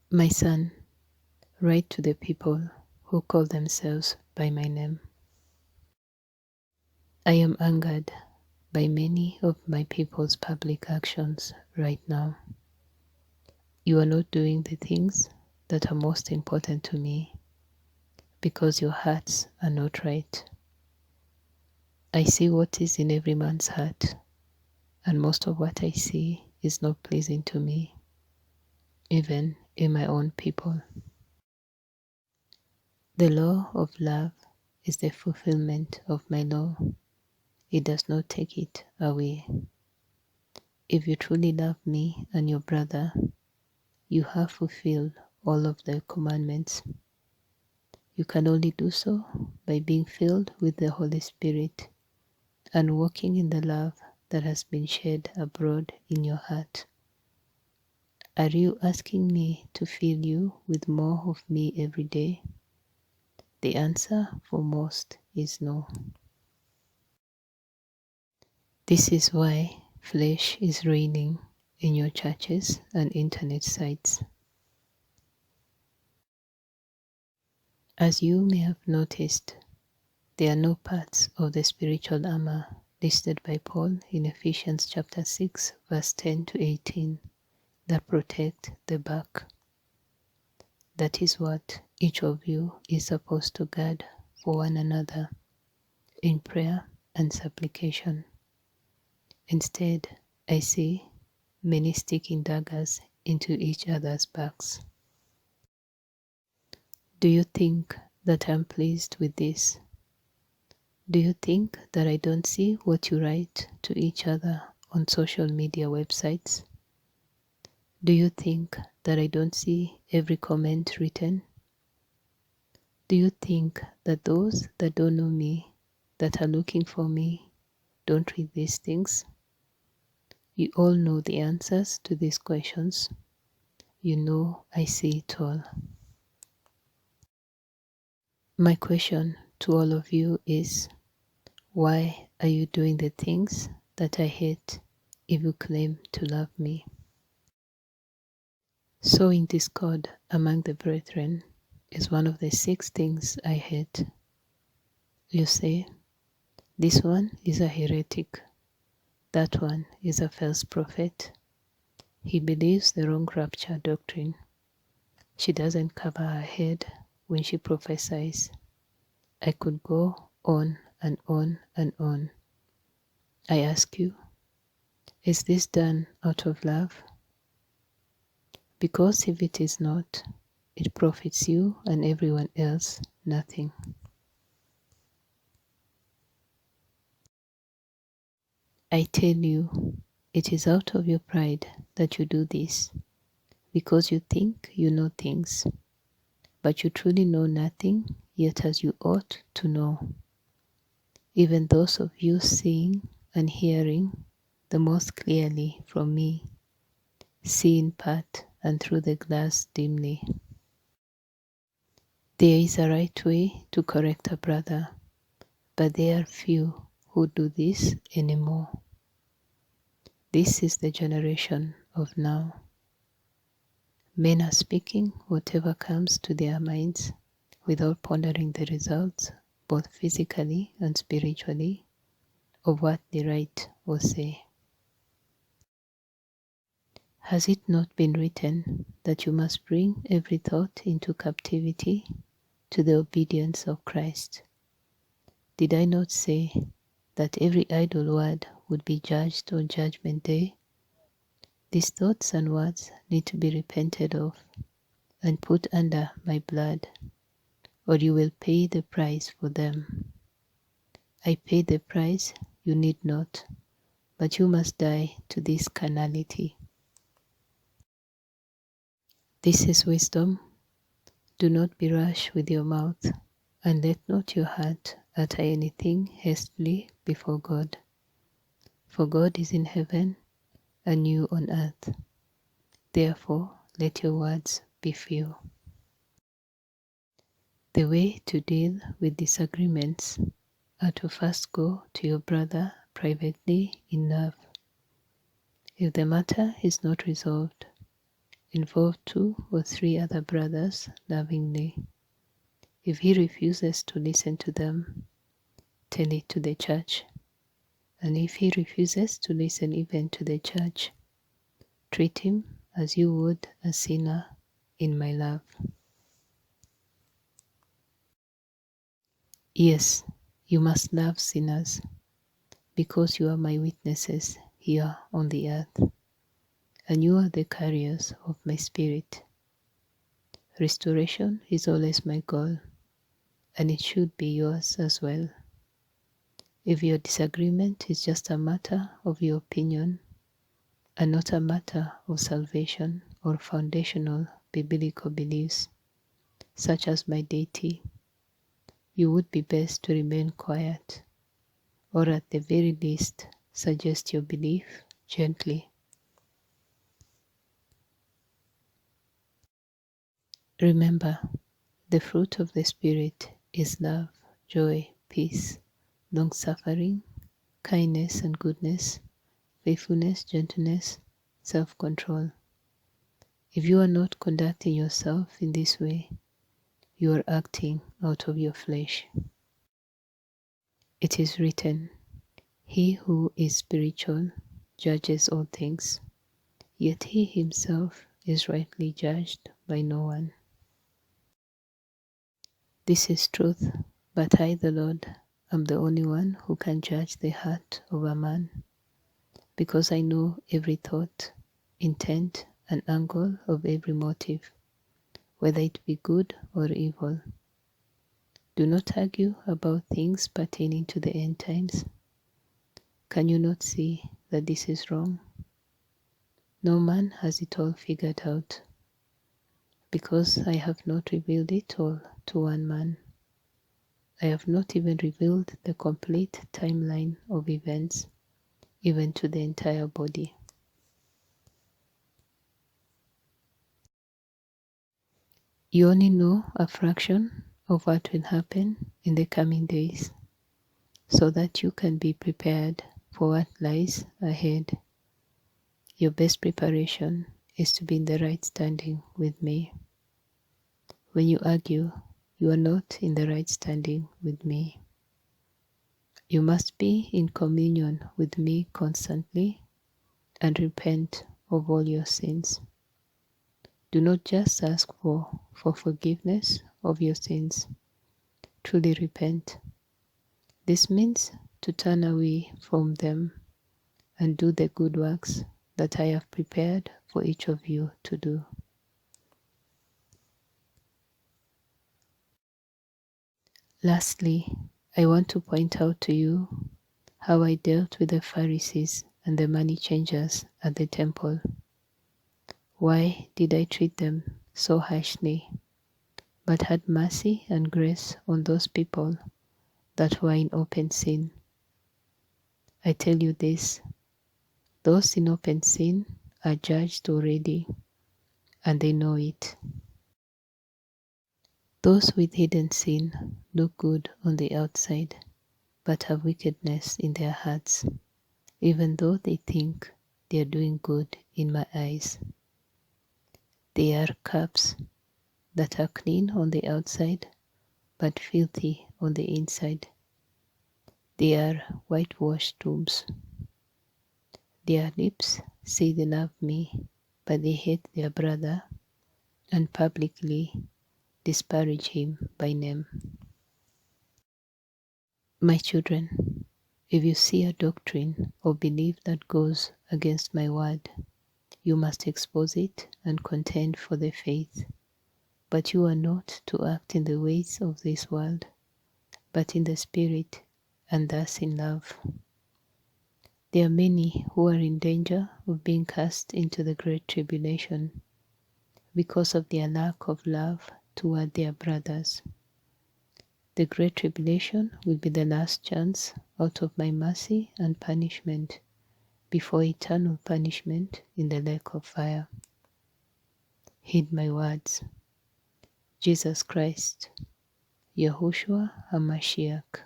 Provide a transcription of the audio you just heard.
My son, write to the people who call themselves by my name. I am angered by many of my people's public actions right now. You are not doing the things that are most important to me because your hearts are not right. I see what is in every man's heart, and most of what I see is not pleasing to me, even in my own people. The law of love is the fulfillment of my law. It does not take it away. If you truly love me and your brother, you have fulfilled all of the commandments. You can only do so by being filled with the Holy Spirit and walking in the love that has been shed abroad in your heart. Are you asking me to fill you with more of me every day? The answer for most is no. This is why flesh is reigning in your churches and internet sites. As you may have noticed, there are no parts of the spiritual armor listed by Paul in Ephesians chapter 6 verse 10 to 18 that protect the back. That is what each of you is supposed to guard for one another in prayer and supplication. Instead, I see many sticking daggers into each other's backs. Do you think that I'm pleased with this? Do you think that I don't see what you write to each other on social media websites? Do you think that I don't see every comment written? Do you think that those that don't know me, that are looking for me, don't read these things? You all know the answers to these questions. You know I see it all. My question to all of you is, why are you doing the things that I hate if you claim to love me? Sowing discord among the brethren is one of the 6 things I hate. You say, this one is a heretic, that one is a false prophet. He believes the wrong rapture doctrine. She doesn't cover her head when she prophesies. I could go on and on and on. I ask you, is this done out of love? Because if it is not, it profits you and everyone else nothing. I tell you, it is out of your pride that you do this, because you think you know things, but you truly know nothing, yet as you ought to know. Even those of you seeing and hearing the most clearly from me, see in part and through the glass dimly. There is a right way to correct a brother, but there are few who do this anymore. This is the generation of now. Men are speaking whatever comes to their minds without pondering the results, both physically and spiritually, of what they write or say. Has it not been written that you must bring every thought into captivity to the obedience of Christ? Did I not say that every idle word would be judged on Judgment Day? These thoughts and words need to be repented of and put under my blood, or you will pay the price for them. I paid the price, you need not, but you must die to this carnality. This is wisdom. Do not be rash with your mouth, and let not your heart utter anything hastily before God. For God is in heaven, and you on earth. Therefore let your words be few. The way to deal with disagreements are to first go to your brother privately in love. If the matter is not resolved, involve 2 or 3 other brothers lovingly. If he refuses to listen to them, tell it to the church. And if he refuses to listen even to the church, treat him as you would a sinner in my love. Yes, you must love sinners, because you are my witnesses here on the earth, and you are the carriers of my spirit. Restoration is always my goal, and it should be yours as well. If your disagreement is just a matter of your opinion, and not a matter of salvation or foundational biblical beliefs, such as my deity, you would be best to remain quiet, or at the very least, suggest your belief gently. Remember, the fruit of the Spirit is love, joy, peace, long-suffering, kindness and goodness, faithfulness, gentleness, self-control. If you are not conducting yourself in this way, you are acting out of your flesh. It is written, "He who is spiritual judges all things, yet he himself is rightly judged by no one." This is truth, but I, the Lord, am the only one who can judge the heart of a man, because I know every thought, intent, and angle of every motive, whether it be good or evil. Do not argue about things pertaining to the end times. Can you not see that this is wrong? No man has it all figured out, because I have not revealed it all to one man. I have not even revealed the complete timeline of events, even to the entire body. You only know a fraction of what will happen in the coming days, so that you can be prepared for what lies ahead. Your best preparation is to be in the right standing with me. When you argue, you are not in the right standing with me. You must be in communion with me constantly and repent of all your sins. Do not just ask for forgiveness of your sins. Truly repent. This means to turn away from them and do the good works that I have prepared for each of you to do. Lastly, I want to point out to you how I dealt with the Pharisees and the money changers at the temple. Why did I treat them so harshly, but had mercy and grace on those people that were in open sin? I tell you this, those in open sin are judged already, and they know it. Those with hidden sin look good on the outside, but have wickedness in their hearts, even though they think they are doing good in my eyes. They are cups that are clean on the outside, but filthy on the inside. They are whitewashed tombs. Their lips say they love me, but they hate their brother and publicly disparage him by name. My children, if you see a doctrine or belief that goes against my word, you must expose it and contend for the faith. But you are not to act in the ways of this world, but in the Spirit, and thus in love. There are many who are in danger of being cast into the great tribulation because of their lack of love toward their brothers. The great tribulation will be the last chance out of my mercy and punishment before eternal punishment in the lake of fire. Heed my words. Jesus Christ, Yahushua HaMashiach.